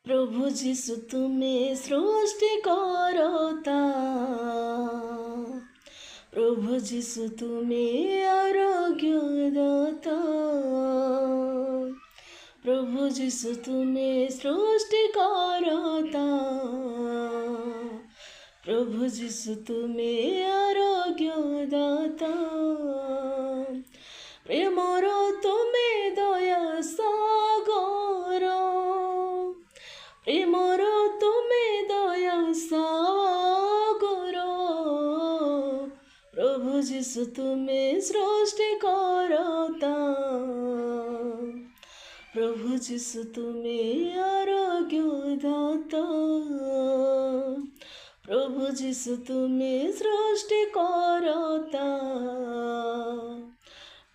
प्रभु जीशु तुमे सृष्टि करता, प्रभु जीशु तुमे आरोग्य दाता, प्रभु जीशु तुमे सृष्टि करता, प्रभु जीशु तुमे आरोग्य दाता, प्रेमर तुमे दया सागर, प्रेमर तुमे दया सागर, प्रभु जीशु तुमे सृष्टि करता, प्रभु जीशु तुमे आरोग्य दाता, प्रभु जीशु तुमे सृष्टि करता,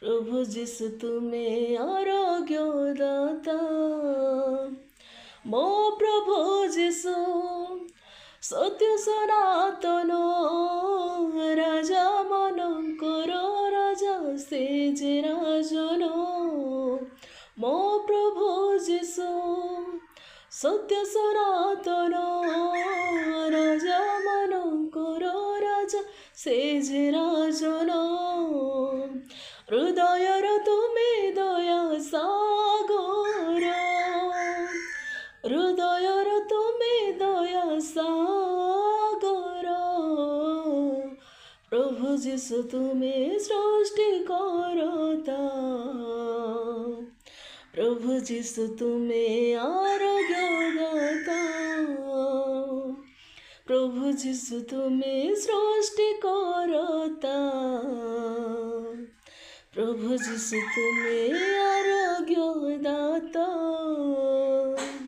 प्रभु जीशु तुमे आरोग्य दाता, मो प्रभु जीशु सत्य सनातन राजा मनंकर राजा से जे राजन, मो प्रभु जीशु सत्य सनातन राजा मनंकर राजा से जे राजन, हृदयर तुमे दया सागर, हृदयर तुमे दया सागर, प्रभु जीशु तुमे सृष्टि करता, प्रभु जीशु तुमे आरोग्य दाता, प्रभु जीशु तुमे सृष्टि करता, प्रभु जीशु तुमे